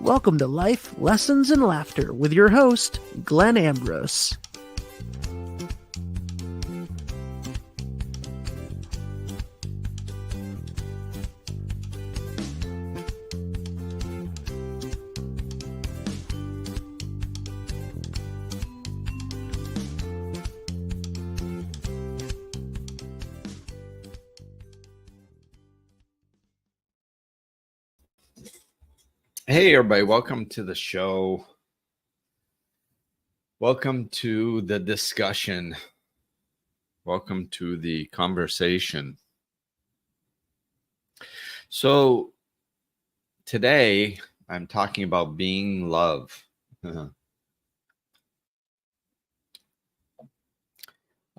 Welcome to Life, Lessons, and Laughter with your host, Glenn Ambrose. Hey, everybody. Welcome to the show. Welcome to the discussion. Welcome to the conversation. So today I'm talking about being love. As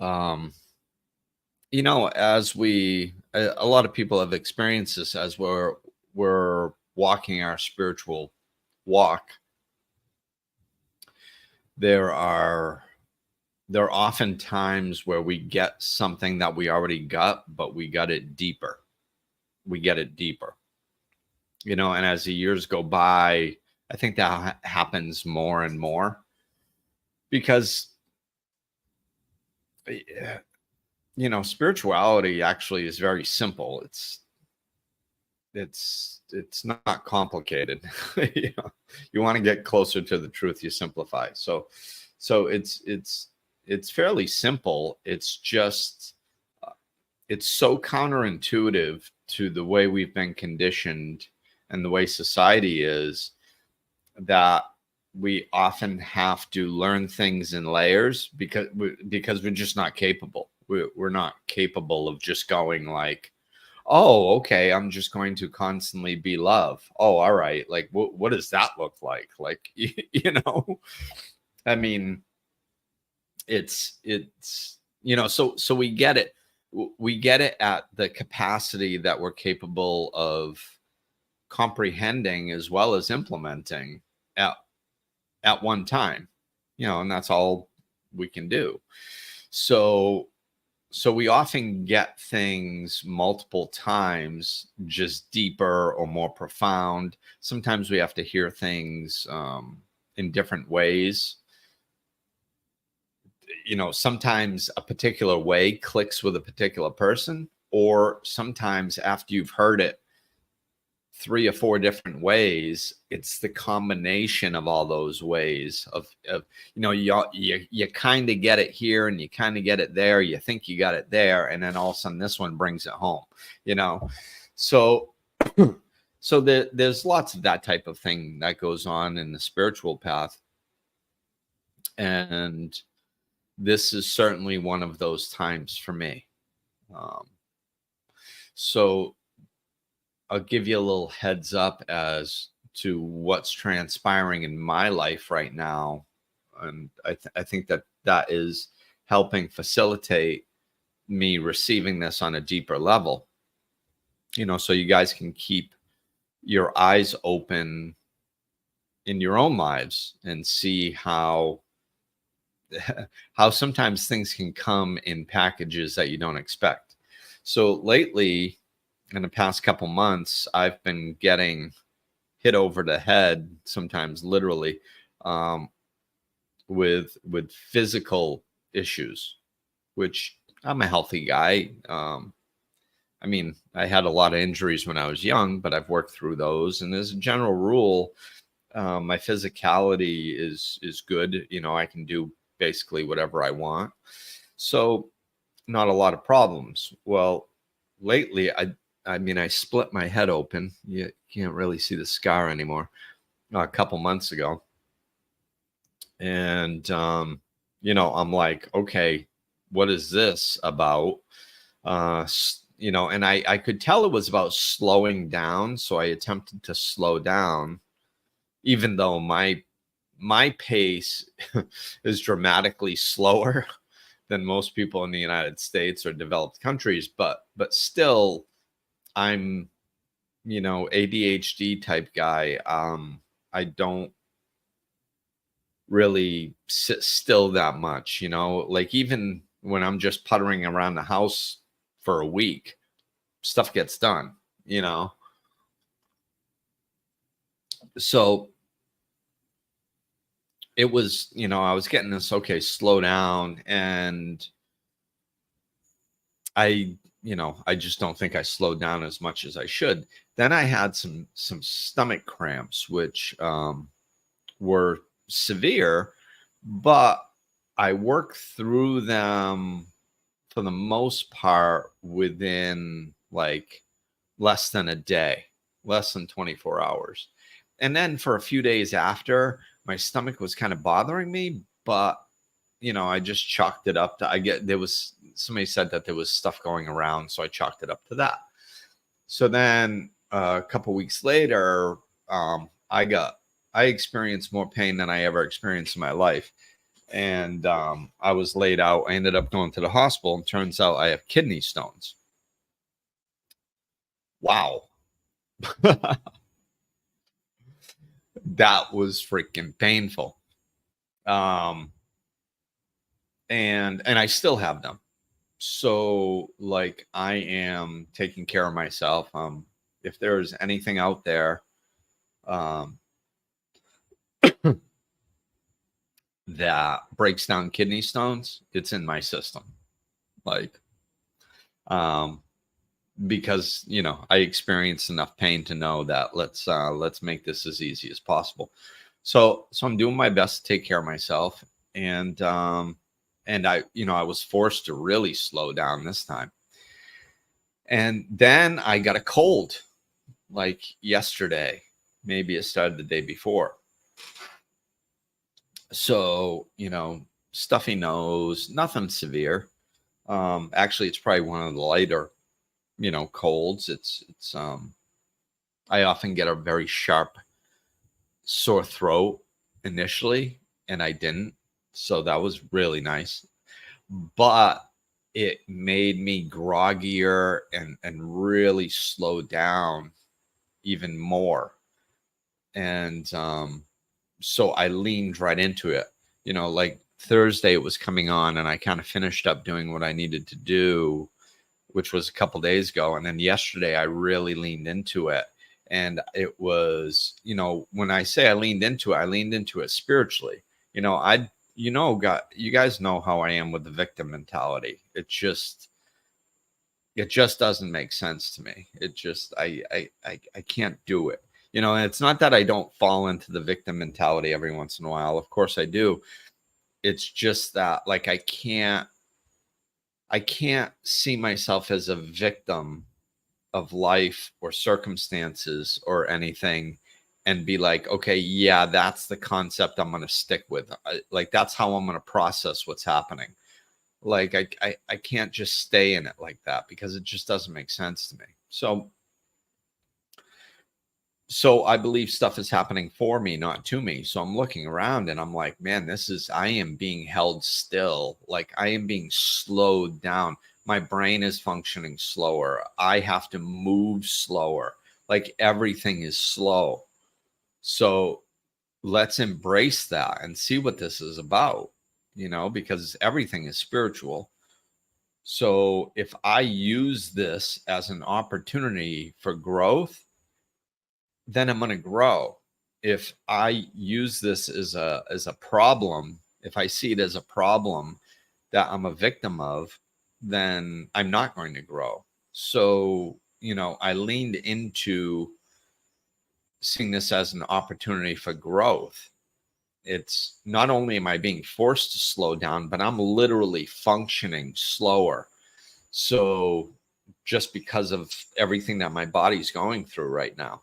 a lot of people have experienced this as we're walking our spiritual walk. There are often times where we get something that we already got, but we got it deeper. We get it deeper. And as the years go by, I think that happens more and more because, spirituality actually is very simple. It's not complicated. You want to get closer to the truth, you simplify. So it's fairly simple. It's just it's so counterintuitive to the way we've been conditioned and the way society is that we often have to learn things in layers because we're just not capable. We're not capable of just going like, oh, okay, I'm just going to constantly be love. Oh, all right. Like, what does that look like? Like, I mean, it's, so we get it. We get it at the capacity that we're capable of comprehending as well as implementing at one time, and that's all we can do. So we often get things multiple times, just deeper or more profound. Sometimes we have to hear things in different ways. Sometimes a particular way clicks with a particular person, or sometimes after you've heard it 3 or 4 different ways, it's the combination of all those ways of you kind of get it here and you kind of get it there. You think you got it there, and then all of a sudden this one brings it home. So there's lots of that type of thing that goes on in the spiritual path, and this is certainly one of those times for me. So I'll give you a little heads up as to what's transpiring in my life right now. And I think that is helping facilitate me receiving this on a deeper level, so you guys can keep your eyes open in your own lives and see how sometimes things can come in packages that you don't expect. So lately, in the past couple months, I've been getting hit over the head, sometimes literally, with physical issues, which I'm a healthy guy. I mean, I had a lot of injuries when I was young, but I've worked through those. And as a general rule, my physicality is good. I can do basically whatever I want. So not a lot of problems. Well, lately, I split my head open. You can't really see the scar anymore. A couple months ago. And, I'm like, okay, what is this about? And I could tell it was about slowing down. So I attempted to slow down, even though my pace is dramatically slower than most people in the United States or developed countries. But still, I'm, ADHD type guy. I don't really sit still that much, like even when I'm just puttering around the house for a week, stuff gets done, So it was, I was getting this, okay, slow down. And I just don't think I slowed down as much as I should. Then I had some stomach cramps, which were severe, but I worked through them for the most part within like less than a day, less than 24 hours. And then for a few days after, my stomach was kind of bothering me, but I just chalked it up to, there was, somebody said that there was stuff going around, so I chalked it up to that. So then a couple weeks later, I experienced more pain than I ever experienced in my life. And I was laid out. I ended up going to the hospital, and turns out I have kidney stones. Wow. That was freaking painful. And I still have them. So like, I am taking care of myself. If there's anything out there that breaks down kidney stones, it's in my system. Like, because I experienced enough pain to know that let's make this as easy as possible. So I'm doing my best to take care of myself. And I was forced to really slow down this time. And then I got a cold like yesterday. Maybe it started the day before. So, stuffy nose, nothing severe. Actually, it's probably one of the lighter, colds. It's I often get a very sharp sore throat initially, and I didn't. So that was really nice. But it made me groggier and really slow down even more. And so I leaned right into it. Like Thursday it was coming on, and I kind of finished up doing what I needed to do, which was a couple days ago. And then yesterday I really leaned into it. And it was, when I say I leaned into it spiritually. You guys know how I am with the victim mentality. It just doesn't make sense to me. It just, I can't do it. And it's not that I don't fall into the victim mentality every once in a while. Of course I do. It's just that, like, I can't see myself as a victim of life or circumstances or anything and be like, okay, yeah, that's the concept I'm going to stick with. Like, that's how I'm going to process what's happening. Like, I can't just stay in it like that, because it just doesn't make sense to me. So I believe stuff is happening for me, not to me. So I'm looking around and I'm like, man, I am being held still. Like, I am being slowed down. My brain is functioning slower. I have to move slower. Like, everything is slow. So let's embrace that and see what this is about, because everything is spiritual. So if I use this as an opportunity for growth, then I'm going to grow. If I use this as a problem, if I see it as a problem that I'm a victim of, then I'm not going to grow. So, I leaned into seeing this as an opportunity for growth. It's not only am I being forced to slow down, but I'm literally functioning slower. So just because of everything that my body's going through right now.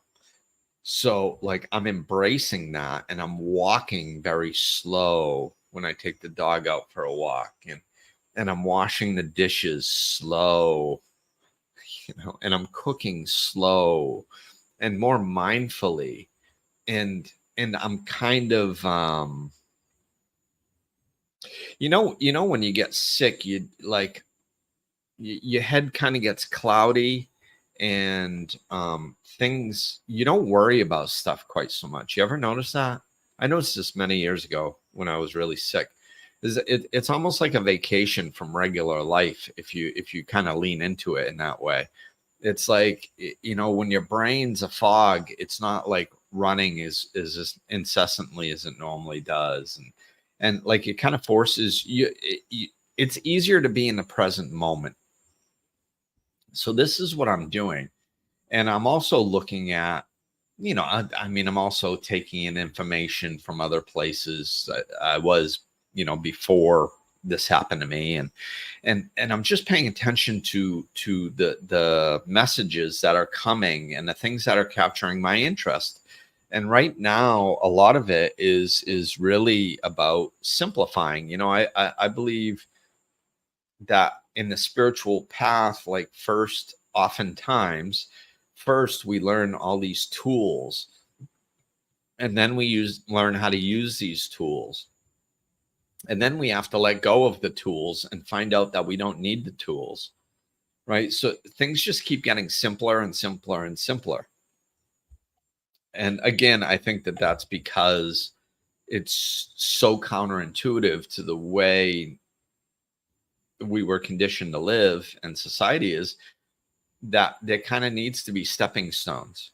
So like, I'm embracing that, and I'm walking very slow when I take the dog out for a walk, and I'm washing the dishes slow, and I'm cooking slow and more mindfully. And I'm kind of, when you get sick, you like, your head kind of gets cloudy, and things, you don't worry about stuff quite so much. You ever notice that? I noticed this many years ago when I was really sick. It's almost like a vacation from regular life if you kind of lean into it in that way. It's like, when your brain's a fog, it's not like running as incessantly as it normally does. And like, it kind of forces you, it's easier to be in the present moment. So this is what I'm doing. And I'm also looking at, I'm also taking in information from other places. I was, before this happened to me, and I'm just paying attention to the messages that are coming and the things that are capturing my interest. And right now, a lot of it is really about simplifying. I believe that in the spiritual path, like first we learn all these tools, and then we learn how to use these tools, and then we have to let go of the tools and find out that we don't need the tools, right? So things just keep getting simpler and simpler and simpler. And again, I think that that's because it's so counterintuitive to the way we were conditioned to live, and society is, that there kind of needs to be stepping stones.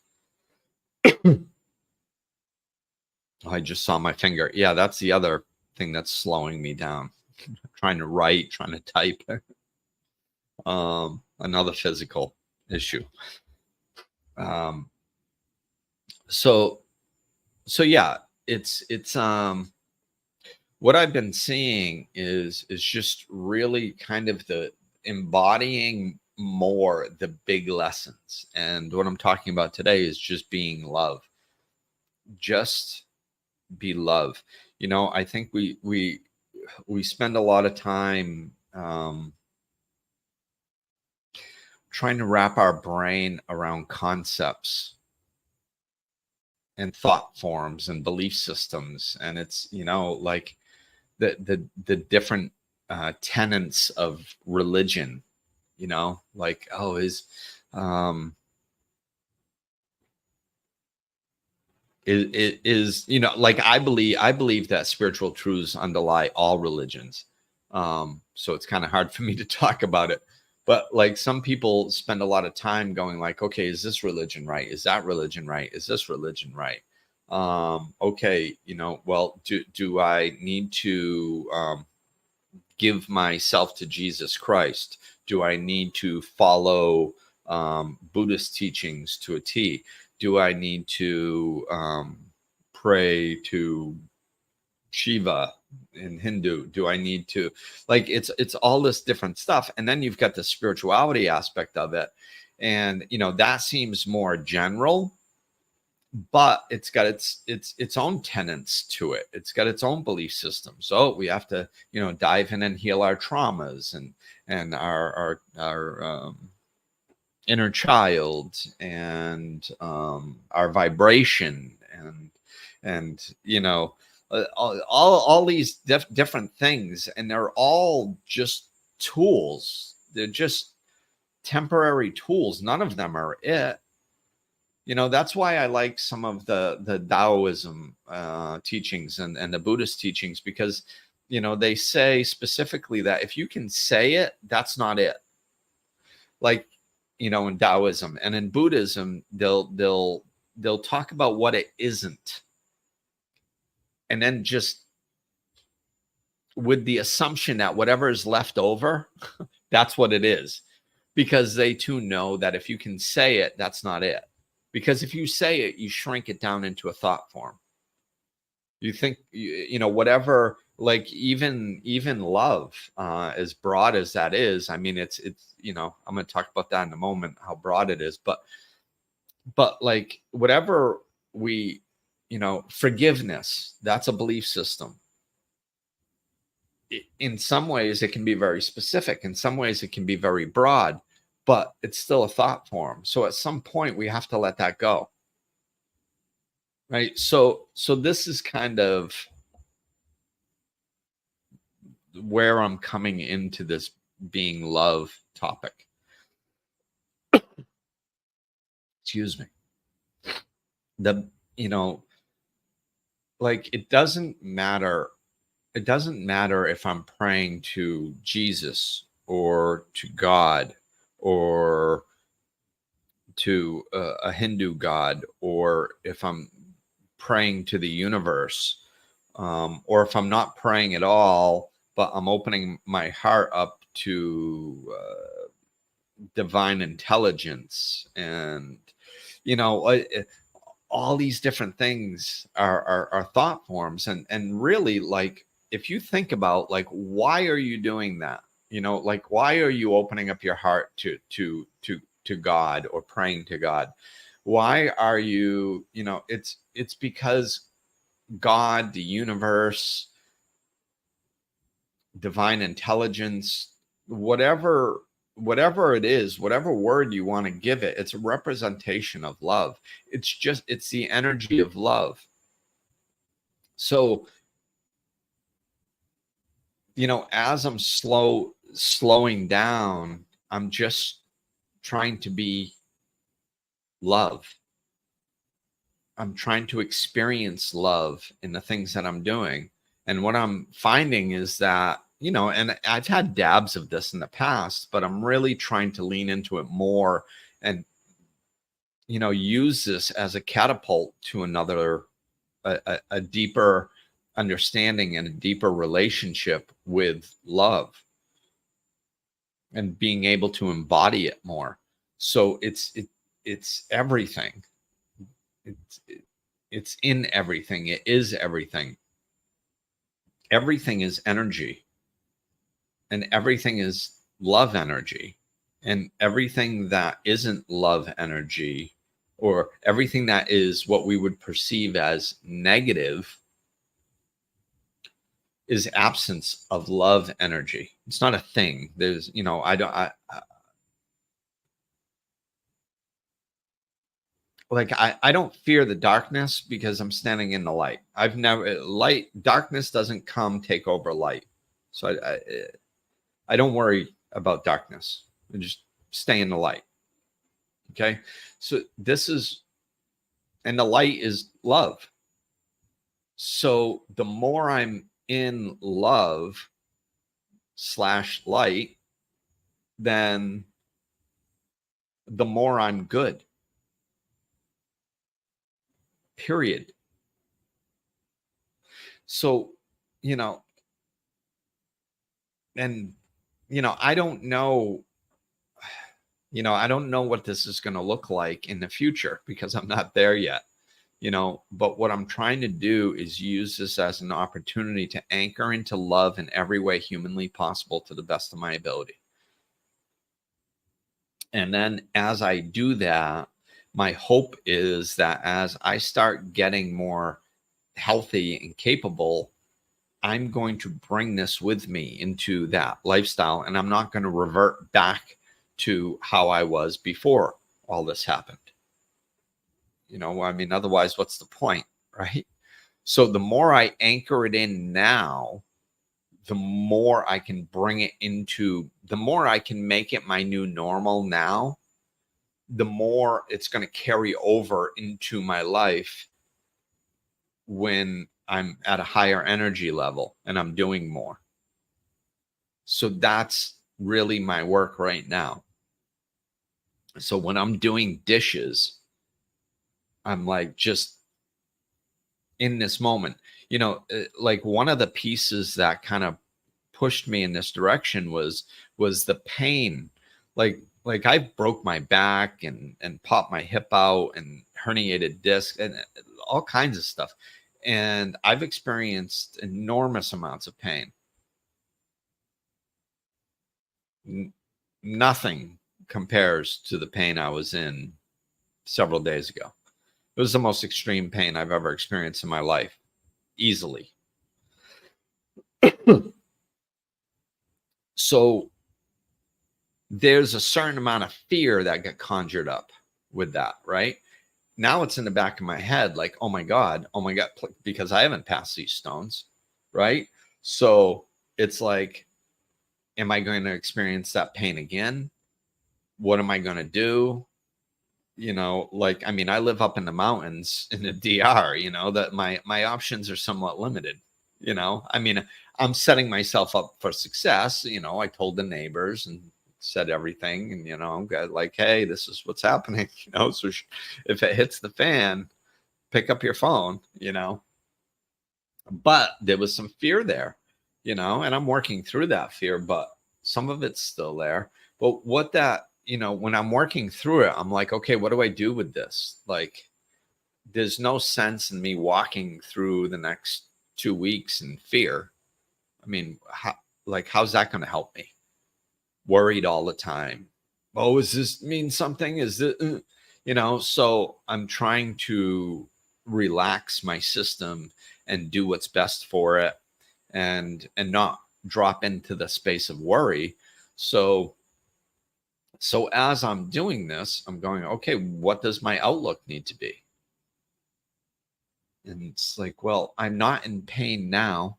I just saw my finger. Yeah, that's the other thing that's slowing me down. Trying to write, trying to type. Another physical issue. So yeah, it's what I've been seeing is just really kind of the embodying more the big lessons. And what I'm talking about today is just being love. Just be love. I think we spend a lot of time trying to wrap our brain around concepts and thought forms and belief systems, and it's like the different tenets of religion. Like, oh, is like, I believe that spiritual truths underlie all religions. So it's kind of hard for me to talk about it, but like, some people spend a lot of time going like, okay, is this religion right? Is that religion right? Is this religion right? Okay, well, do I need to give myself to Jesus Christ? Do I need to follow Buddhist teachings to a T? Do I need to pray to Shiva in Hindu? Do I need to, like, it's all this different stuff. And then you've got the spirituality aspect of it. And, that seems more general, but it's got its own tenets to it. It's got its own belief system. So we have to, dive in and heal our traumas and our inner child, and our vibration, and all these different things, and they're all just tools. They're just temporary tools. None of them are it. That's why I like some of the Taoism teachings and the Buddhist teachings, because they say specifically that if you can say it, that's not it. Like, in Taoism and in Buddhism, they'll talk about what it isn't, and then just with the assumption that whatever is left over, that's what it is, because they too know that if you can say it, that's not it. Because if you say it, you shrink it down into a thought form. You think, whatever, like, even love, as broad as that is, I mean, it's I'm going to talk about that in a moment, how broad it is, but like, whatever we, forgiveness, that's a belief system. In some ways it can be very specific, in some ways it can be very broad, but it's still a thought form. So at some point we have to let that go. Right. So this is kind of where I'm coming into this being love topic. Excuse me. Like, it doesn't matter if I'm praying to Jesus or to God or to a Hindu god, or if I'm praying to the universe, or if I'm not praying at all, but I'm opening my heart up to divine intelligence, and you know, all these different things are thought forms, and really, like, if you think about, like, why are you doing that? You know, like, why are you opening up your heart to God, or praying to God? Why are you, you know, it's because God, the universe, divine intelligence, whatever it is, whatever word you want to give it, it's a representation of love. It's the energy of love. So, you know, as I'm slowing down, I'm just trying to be love. I'm trying to experience love in the things that I'm doing. And what I'm finding is that, you know, and I've had dabs of this in the past, but I'm really trying to lean into it more, and, you know, use this as a catapult to another, a deeper understanding and a deeper relationship with love, and being able to embody it more. So it's everything. It's it's in everything. It is everything. Everything is energy, and everything is love energy, and everything that isn't love energy, or everything that is what we would perceive as negative, is absence of love energy. It's not a thing. There's, you know, I don't fear the darkness, because I'm standing in the light. I've never darkness doesn't come take over light. So I don't worry about darkness. I just stay in the light. Okay. So this is, and the light is love. So the more I'm in love / light, then the more I'm good. Period. So, you know, and, you know, I don't know, I don't know what this is going to look like in the future, because I'm not there yet, you know, but what I'm trying to do is use this as an opportunity to anchor into love in every way humanly possible, to the best of my ability. And then as I do that, my hope is that as I start getting more healthy and capable, I'm going to bring this with me into that lifestyle, and I'm not going to revert back to how I was before all this happened. You know, I mean, otherwise, what's the point, right? So the more I anchor it in now, the more I can bring it into, the more I can make it my new normal now, the more it's going to carry over into my life when I'm at a higher energy level and I'm doing more. So that's really my work right now. So when I'm doing dishes, I'm like just in this moment. You know, like, one of the pieces that kind of pushed me in this direction was the pain. Like I broke my back and popped my hip out and herniated disc and all kinds of stuff. And I've experienced enormous amounts of pain. Nothing compares to the pain I was in several days ago. It was the most extreme pain I've ever experienced in my life, easily. So there's a certain amount of fear that got conjured up with that, right? Now it's in the back of my head, like, oh my God, because I haven't passed these stones, right? So it's like, am I going to experience that pain again? What am I going to do? You know, like, I mean, I live up in the mountains in the DR, you know, that my options are somewhat limited. You know, I mean, I'm setting myself up for success. You know, I told the neighbors and said everything, and got like, hey, this is what's happening. So if it hits the fan, pick up your phone. But there was some fear there, and I'm working through that fear, but some of it's still there. But when I'm working through it, I'm like, okay, what do I do with this? Like, there's no sense in me walking through the next 2 weeks in fear. I mean, how's that going to help me? Worried all the time. Oh, does this mean something? Is it, so I'm trying to relax my system and do what's best for it, and not drop into the space of worry. So as I'm doing this, I'm going, okay, what does my outlook need to be? And it's like, well, I'm not in pain now.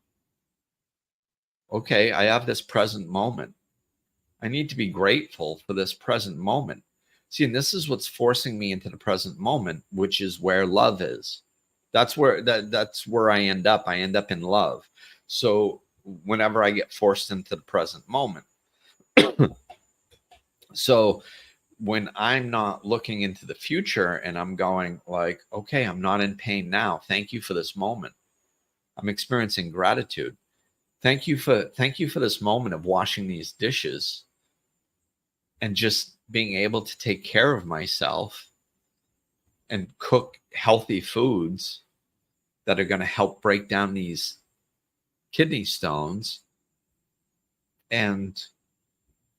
Okay, I have this present moment. I need to be grateful for this present moment. See, and this is what's forcing me into the present moment, which is where love is. That's where I end up. I end up in love. So whenever I get forced into the present moment. So when I'm not looking into the future and I'm going like, okay, I'm not in pain now. Thank you for this moment. I'm experiencing gratitude. Thank you for this moment of washing these dishes and just being able to take care of myself and cook healthy foods that are going to help break down these kidney stones, and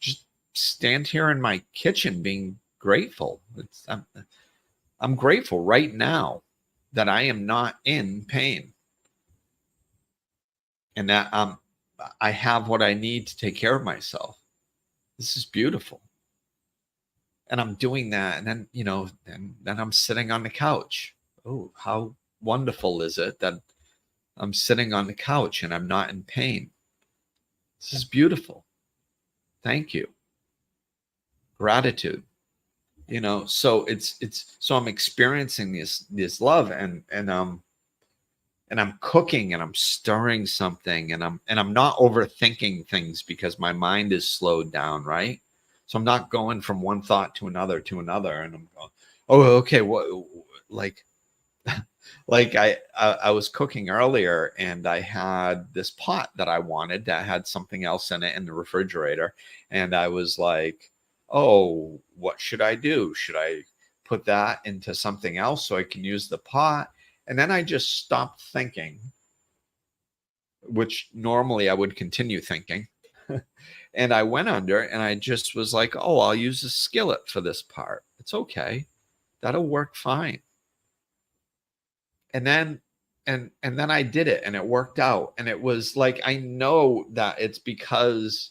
just stand here in my kitchen being grateful. I'm grateful right now that I am not in pain, and that I have what I need to take care of myself. This is beautiful. And I'm doing that. And then, and then I'm sitting on the couch. Oh, how wonderful is it that I'm sitting on the couch and I'm not in pain? This is beautiful. Thank you. Gratitude. So so I'm experiencing this love, and I'm cooking and I'm stirring something, and I'm not overthinking things because my mind is slowed down, right? So I'm not going from one thought to another, and I'm going, oh, okay, what, like I was cooking earlier, and I had this pot that I wanted that had something else in it in the refrigerator, and I was like, oh, what should I do? Should I put that into something else so I can use the pot? And then I just stopped thinking, which normally I would continue thinking. And I went under and I just was like, oh, I'll use a skillet for this part. It's okay. That'll work fine. And then then I did it, and it worked out. And it was like, I know that it's because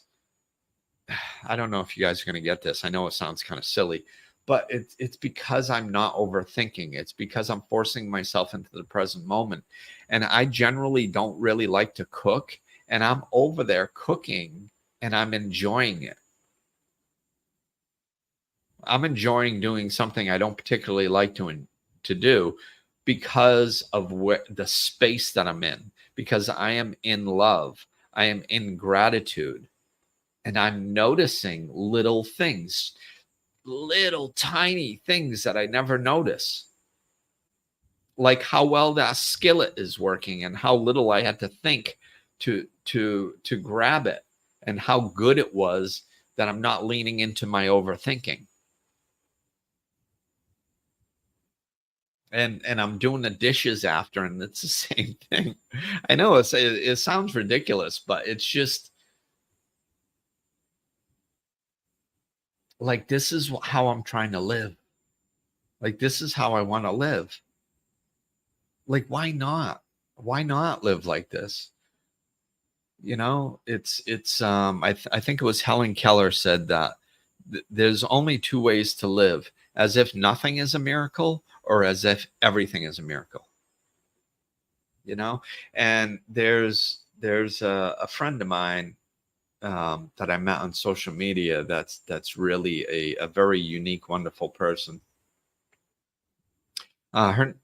I don't know if you guys are going to get this. I know it sounds kind of silly, but it's because I'm not overthinking. It's because I'm forcing myself into the present moment. And I generally don't really like to cook, and I'm over there cooking and I'm enjoying it. I'm enjoying doing something I don't particularly like to do because of the space that I'm in, because I am in love. I am in gratitude, and I'm noticing little things, little tiny things that I never notice. Like how well that skillet is working, and how little I had to think to grab it, and how good it was that I'm not leaning into my overthinking. And I'm doing the dishes after, and it's the same thing. I know it sounds ridiculous, but it's just like, this is how I'm trying to live. Like, this is how I want to live. Like, why not? Why not live like this? I think it was Helen Keller said that there's only two ways to live: as if nothing is a miracle, or as if everything is a miracle. And there's a friend of mine that I met on social media that's really a very unique, wonderful person. Her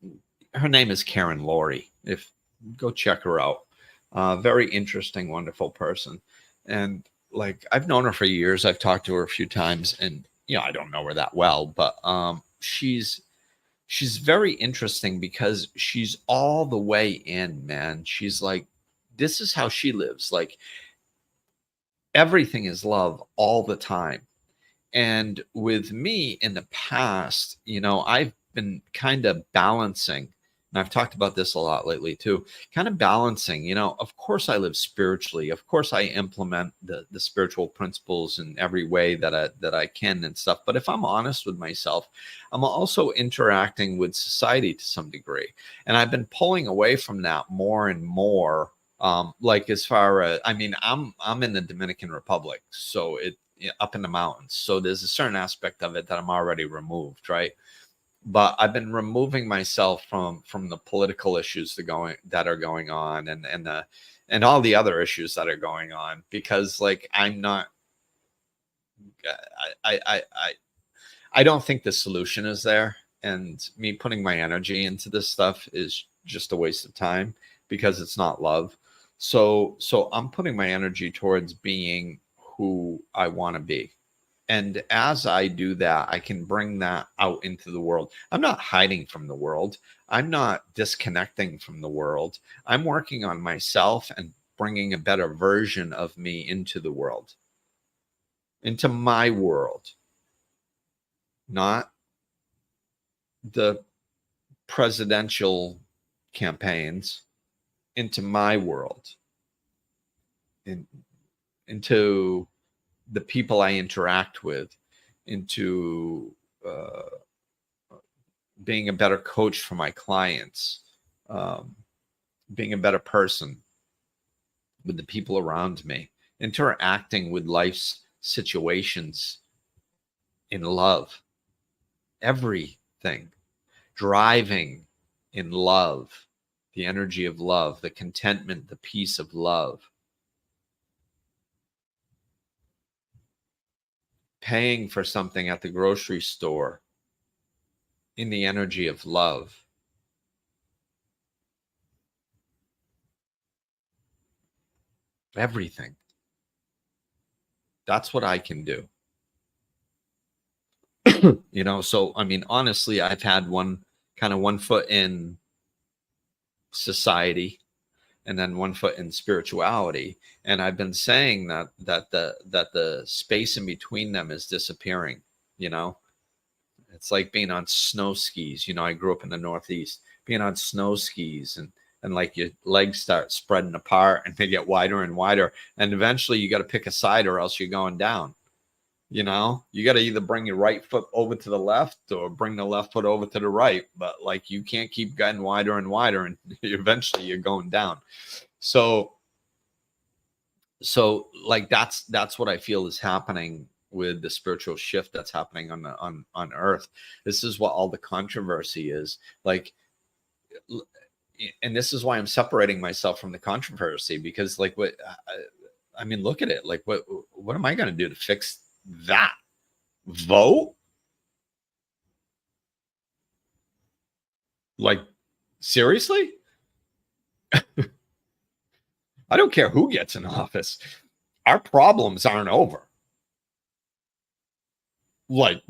name is Karen Laurie. If Go check her out. Very interesting, wonderful person. And like I've known her for years. I've talked to her a few times, and I don't know her that well, but she's very interesting because she's all the way in, man. She's like, this is how she lives. Like everything is love all the time. And with me in the past, I've been kind of balancing, and I've talked about this a lot lately too, kind of balancing, of course I live spiritually. Of course I implement the spiritual principles in every way that I can and stuff. But if I'm honest with myself, I'm also interacting with society to some degree. And I've been pulling away from that more and more. Like as far as, I mean, I'm in the Dominican Republic, so up in the mountains. So there's a certain aspect of it that I'm already removed, right? But I've been removing myself from the political issues that are going on, and all the other issues that are going on, because like I'm not I don't think the solution is there, and me putting my energy into this stuff is just a waste of time because it's not love. So I'm putting my energy towards being who I want to be. And as I do that, I can bring that out into the world. I'm not hiding from the world. I'm not disconnecting from the world. I'm working on myself and bringing a better version of me into the world, into my world, not the presidential campaigns, into my world, in, into the people I interact with, into being a better coach for my clients, um, being a better person with the people around me, interacting with life's situations in love, everything, driving in love, the energy of love, the contentment, the peace of love, paying for something at the grocery store in the energy of love. Everything. That's what I can do. So I mean, honestly, I've had one foot in society and then one foot in spirituality, and I've been saying that the space in between them is disappearing. you know it's like being on snow skis. I grew up in the Northeast, being on snow skis, and like your legs start spreading apart and they get wider and wider, and eventually you got to pick a side or else you're going down. You got to either bring your right foot over to the left or bring the left foot over to the right, but like you can't keep getting wider and wider, and eventually you're going down. So like that's what I feel is happening with the spiritual shift that's happening on earth. This is what all the controversy is like. And this is why I'm separating myself from the controversy, because like I mean, look at it. Like what am I going to do to fix that? Vote? Like, seriously? I don't care who gets in office. Our problems aren't over. Like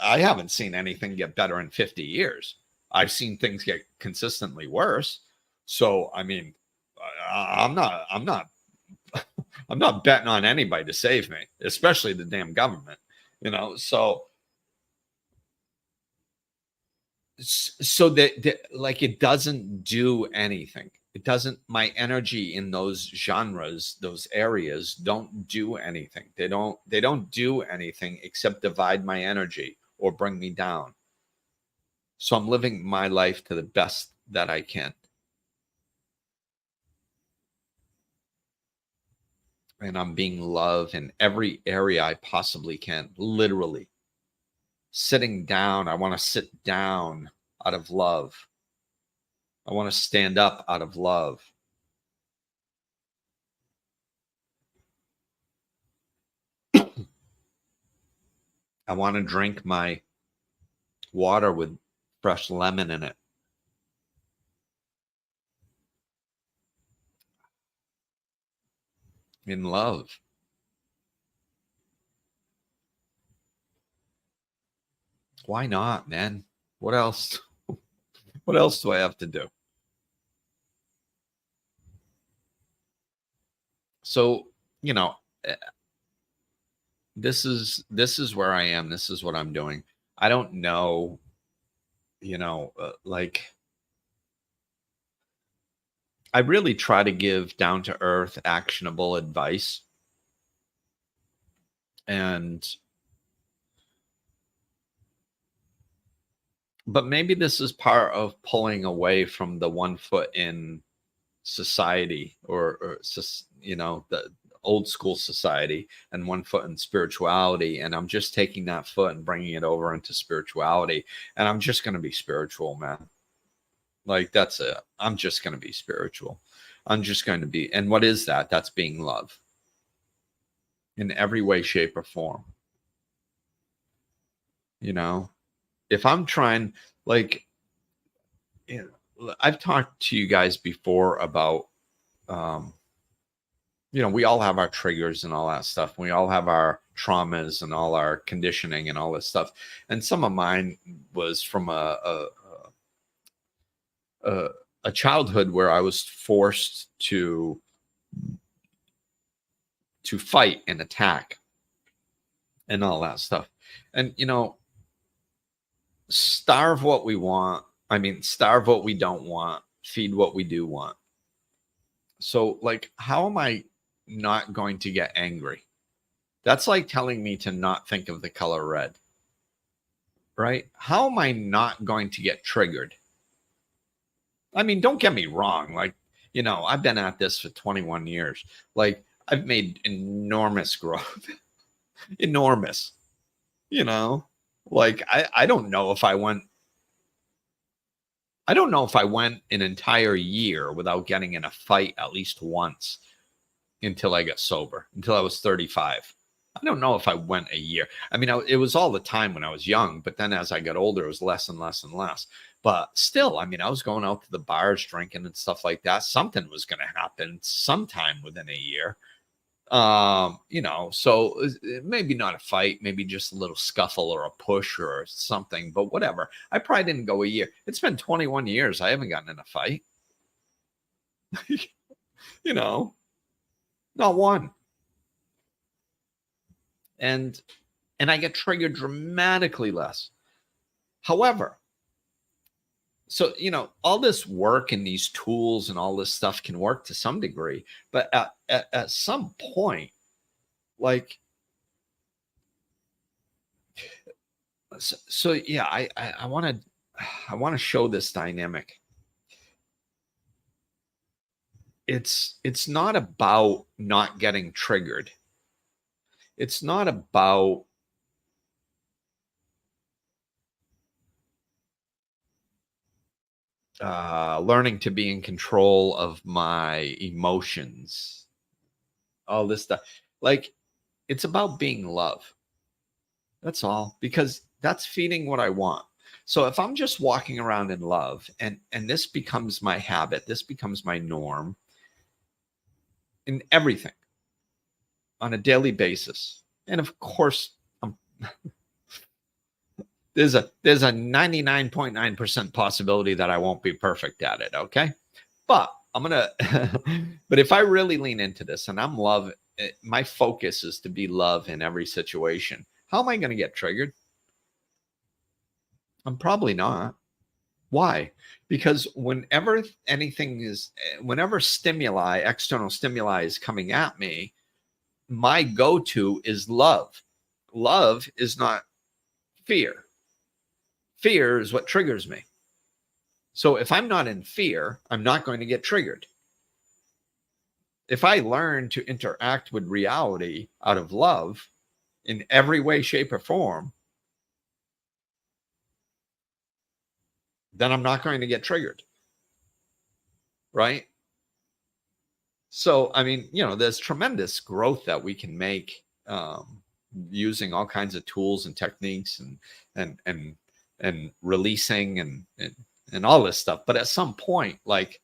I haven't seen anything get better in 50 years. I've seen things get consistently worse. So, I mean, I'm not betting on anybody to save me, especially the damn government, so that like it doesn't do anything. It doesn't. My energy in those genres, those areas, don't do anything. They don't do anything except divide my energy or bring me down. So I'm living my life to the best that I can, and I'm being love in every area I possibly can. Literally sitting down, I want to sit down out of love. I want to stand up out of love. I want to drink my water with fresh lemon in it. In love. why not, man? What else? What else do I have to do? So, you know, eh, this is where I am. This is what I'm doing. I don't know, like I really try to give down to earth, actionable advice. And, but maybe this is part of pulling away from the one foot in society, or the old school society, and one foot in spirituality. And I'm just taking that foot and bringing it over into spirituality. And I'm just going to be spiritual, man. Like, that's it. I'm just going to be spiritual. I'm just going to be. And what is that? That's being love in every way, shape, or form. You know, if I'm trying, like, I've talked to you guys before about, um, we all have our triggers and all that stuff. We all have our traumas and all our conditioning and all this stuff. And some of mine was from a, a childhood where I was forced to fight and attack and all that stuff. And, starve what we want. I mean, starve what we don't want, feed what we do want. So, like, how am I not going to get angry? That's like telling me to not think of the color red, right? How am I not going to get triggered? I mean, don't get me wrong. Like, I've been at this for 21 years. Like, I've made enormous growth, enormous, like, I don't know if I went an entire year without getting in a fight at least once until I got sober, until I was 35. I don't know if I went a year. I mean, it was all the time when I was young, but then as I got older, it was less and less and less. But still, I mean, I was going out to the bars, drinking and stuff like that. Something was going to happen sometime within a year. So maybe not a fight, maybe just a little scuffle or a push or something, but whatever. I probably didn't go a year. It's been 21 years. I haven't gotten in a fight. Not one. And I get triggered dramatically less. However, so, all this work and these tools and all this stuff can work to some degree, but at some point, like, so yeah, I want to show this dynamic. It's not about not getting triggered. It's not about learning to be in control of my emotions, all this stuff. Like, it's about being love. That's all, because that's feeding what I want. So if I'm just walking around in love, and this becomes my habit, this becomes my norm in everything on a daily basis. And of course, there's a 99.9% possibility that I won't be perfect at it. Okay. But but if I really lean into this and I'm love, my focus is to be love in every situation. How am I going to get triggered? I'm probably not. Why? Because whenever stimuli, external stimuli is coming at me, my go-to is love. Love is not fear. Fear is what triggers me. So if I'm not in fear, I'm not going to get triggered. If I learn to interact with reality out of love in every way, shape, or form, then I'm not going to get triggered. Right? So, I mean, there's tremendous growth that we can make using all kinds of tools and techniques and releasing and all this stuff. But at some point, like,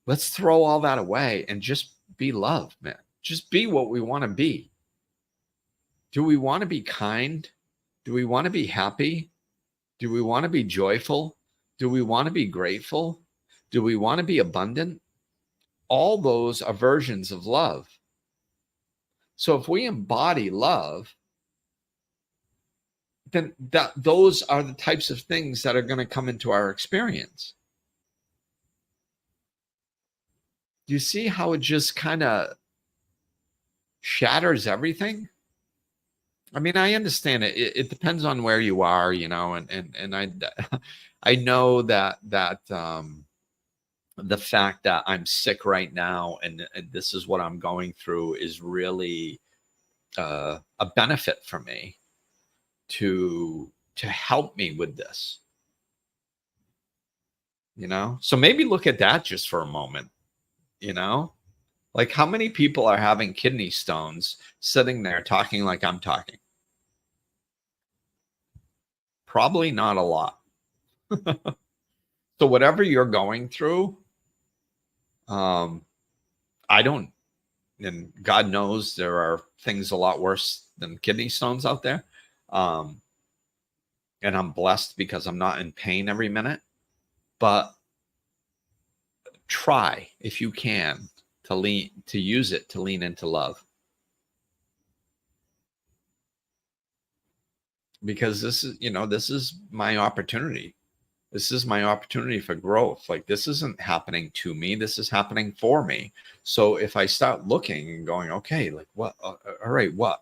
let's throw all that away and just be love, man. Just be what we want to be. Do we want to be kind? Do we want to be happy? Do we want to be joyful? Do we want to be grateful? Do we want to be abundant? All those are versions of love. So if we embody love, then those are the types of things that are going to come into our experience. Do you see how it just kind of shatters everything? I mean, I understand it. It depends on where you are, and I know that the fact that I'm sick right now and this is what I'm going through is really a benefit for me to help me with this, So maybe look at that just for a moment, Like how many people are having kidney stones sitting there talking like I'm talking? Probably not a lot. So whatever you're going through, I don't, and God knows there are things a lot worse than kidney stones out there. And I'm blessed because I'm not in pain every minute, but try if you can to use it to lean into love. Because this is my opportunity. This is my opportunity for growth. Like this isn't happening to me. This is happening for me. So if I start looking and going, okay, like what? All right, what?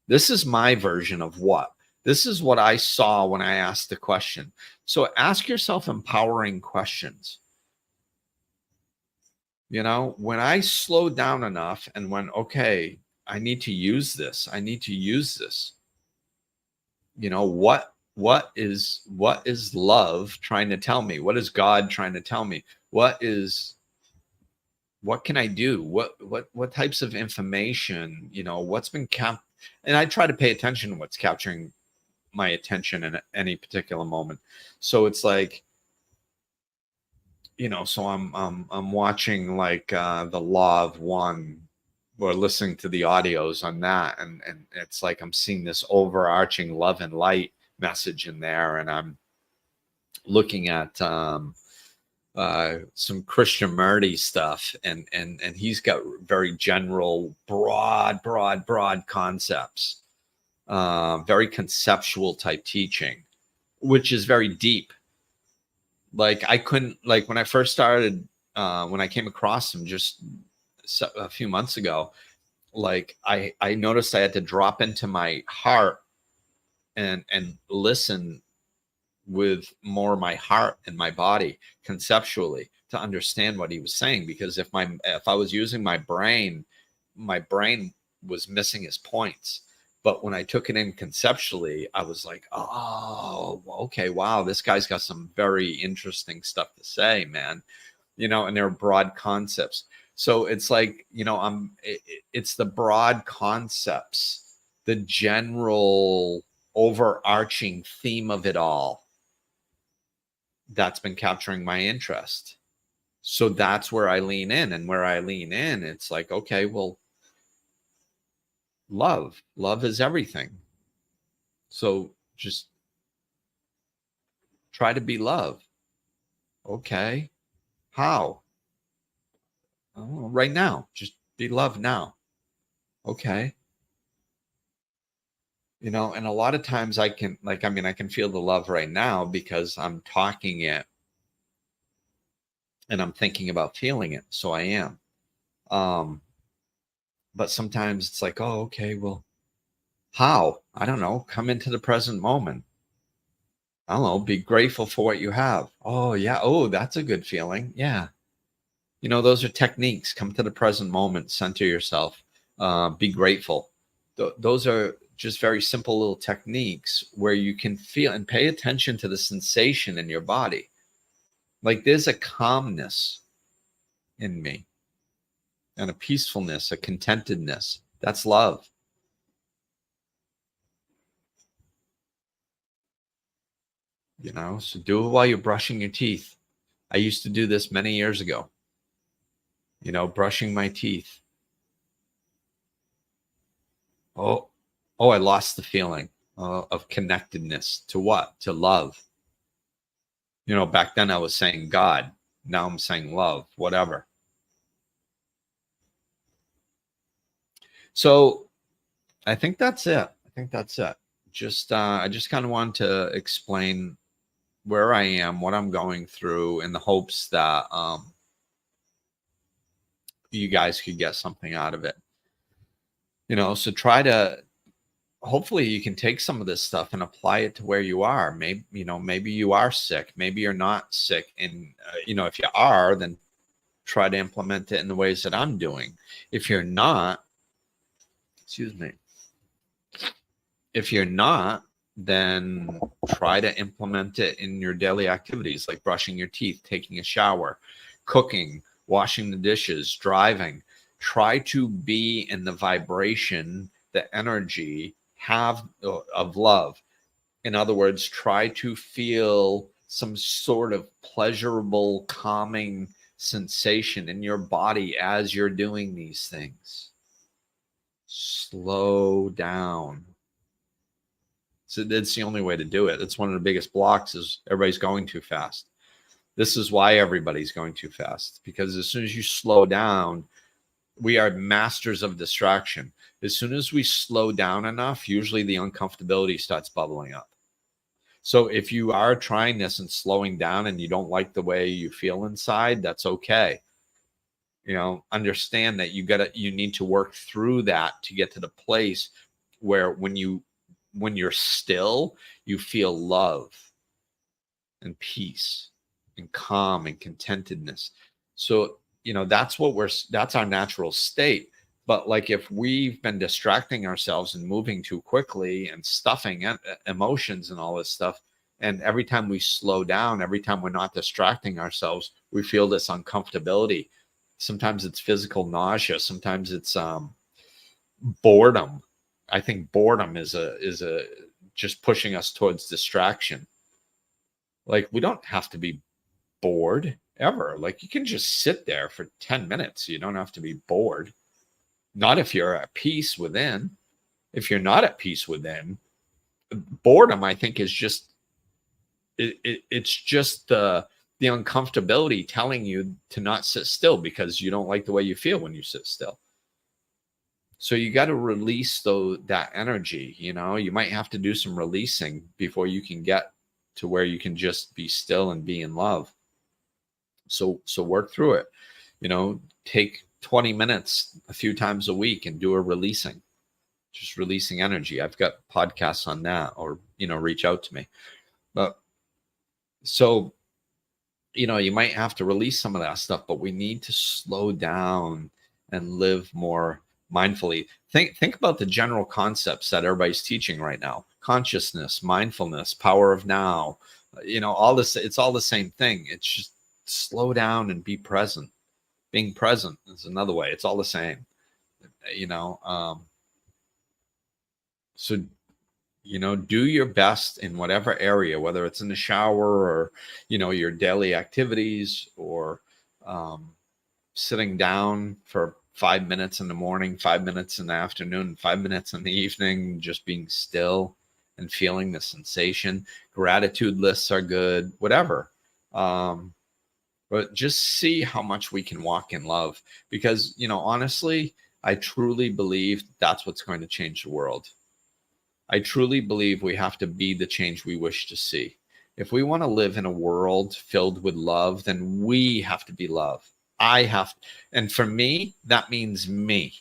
This is my version of what? This is what I saw when I asked the question. So ask yourself empowering questions. When I slowed down enough and went, okay, I need to use this. I need to use this. What is love trying to tell me? What is God trying to tell me? What can I do? What types of information, what's been kept? And I try to pay attention to what's capturing my attention in any particular moment. So it's like, so I'm watching like the Law of One, or listening to the audios on that, and it's like I'm seeing this overarching love and light message in there, and I'm looking at some Krishnamurti stuff, and he's got very general, broad concepts, very conceptual type teaching, which is very deep. Like I couldn't, like when I first started, when I came across him just a few months ago, like I noticed I had to drop into my heart and listen with more my heart and my body conceptually to understand what he was saying. Because if I was using my brain was missing his points. But when I took it in conceptually, I was like, oh, okay, wow, this guy's got some very interesting stuff to say, man. And they're broad concepts. So it's like, it's the broad concepts, the general overarching theme of it all that's been capturing my interest. So that's where I lean in. And where I lean in, it's like, okay, well, love is everything. So just try to be love. Okay. How? Oh, right now. Just be love now. Okay. And a lot of times I can feel the love right now because I'm talking it and I'm thinking about feeling it. So I am. But sometimes it's like, oh, okay, well, how? I don't know. Come into the present moment. I don't know. Be grateful for what you have. Oh, yeah. Oh, that's a good feeling. Yeah. Those are techniques. Come to the present moment, center yourself, be grateful. Those are just very simple little techniques where you can feel and pay attention to the sensation in your body. Like there's a calmness in me and a peacefulness, a contentedness. That's love. So do it while you're brushing your teeth. I used to do this many years ago, brushing my teeth. Oh, I lost the feeling. of connectedness to what? To love. Back then I was saying God. Now I'm saying love, whatever. So I think that's it. I just kind of want to explain where I am, what I'm going through, in the hopes that you guys could get something out of it. So try to, hopefully you can take some of this stuff and apply it to where you are. Maybe you are sick, maybe you're not sick. And, if you are, then try to implement it in the ways that I'm doing. If you're not, then try to implement it in your daily activities, like brushing your teeth, taking a shower, cooking, washing the dishes, driving. Try to be in the vibration, the energy of love. In other words, try to feel some sort of pleasurable, calming sensation in your body as you're doing these things. Slow down. So that's the only way to do it. It's one of the biggest blocks, is everybody's going too fast. This is why everybody's going too fast, because as soon as you slow down, we are masters of distraction. As soon as we slow down enough, usually the uncomfortability starts bubbling up. So if you are trying this and slowing down and you don't like the way you feel inside, that's okay. Understand that you need to work through that to get to the place where when you're still, you feel love and peace and calm and contentedness. So, that's our natural state. But like, if we've been distracting ourselves and moving too quickly and stuffing emotions and all this stuff, and every time we slow down, every time we're not distracting ourselves, we feel this uncomfortability. Sometimes it's physical nausea. Sometimes it's boredom. I think boredom is just pushing us towards distraction. Like, we don't have to be bored ever. Like, you can just sit there for 10 minutes. You don't have to be bored. Not if you're at peace within. If you're not at peace within, boredom, I think, is just it's just the uncomfortability telling you to not sit still because you don't like the way you feel when you sit still. So you got to release that energy. You might have to do some releasing before you can get to where you can just be still and be in love. So work through it. Take 20 minutes a few times a week and do a releasing, just releasing energy. I've got podcasts on that, or, reach out to me. But so, you might have to release some of that stuff, but we need to slow down and live more mindfully. Think about the general concepts that everybody's teaching right now: consciousness, mindfulness, power of now. All this, it's all the same thing. It's just slow down and be present. Being present is another way. It's all the same. So, do your best in whatever area, whether it's in the shower or, your daily activities, or sitting down for 5 minutes in the morning, 5 minutes in the afternoon, 5 minutes in the evening, just being still and feeling the sensation. Gratitude lists are good, whatever. But just see how much we can walk in love, because, honestly, I truly believe that's what's going to change the world. I truly believe we have to be the change we wish to see. If we want to live in a world filled with love, then we have to be love. And for me, that means me.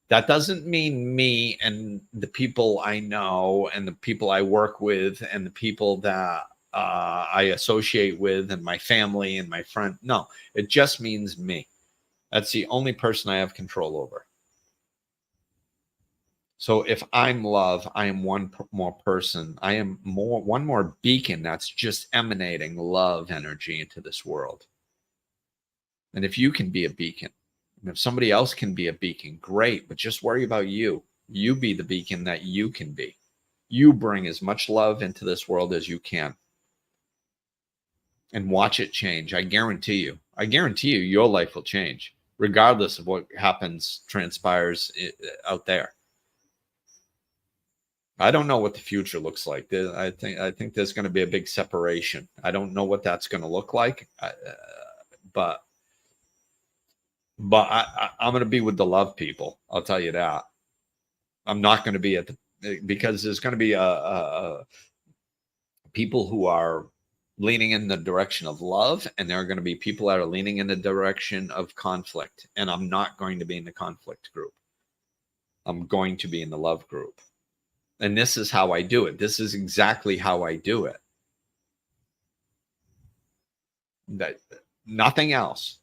That doesn't mean me and the people I know and the people I work with and the people that I associate with and my family and my friend. No, it just means me. That's the only person I have control over. So if I'm love, I am one more person. I am one more beacon that's just emanating love energy into this world. And if you can be a beacon, and if somebody else can be a beacon, great, but just worry about you. You be the beacon that you can be. You bring as much love into this world as you can. And watch it change. I guarantee you your life will change, regardless of what transpires out there. I don't know what the future looks like. I think there's going to be a big separation. I don't know what that's going to look like, but I'm going to be with the love people. I'll tell you that. I'm not going to be at the, because there's going to be people who are leaning in the direction of love, and there are going to be people that are leaning in the direction of conflict. And I'm not going to be in the conflict group. I'm going to be in the love group. And this is how I do it. This is exactly how I do it. That nothing else.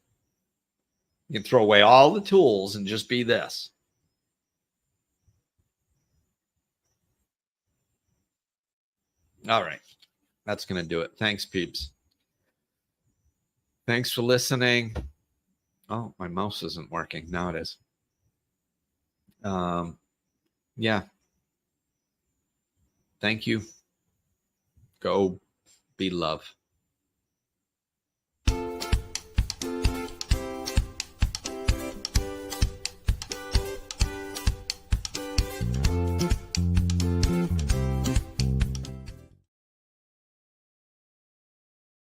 You can throw away all the tools and just be this. All right. That's going to do it. Thanks, peeps. Thanks for listening. Oh, my mouse isn't working. Now it is. Yeah. Thank you. Go be love.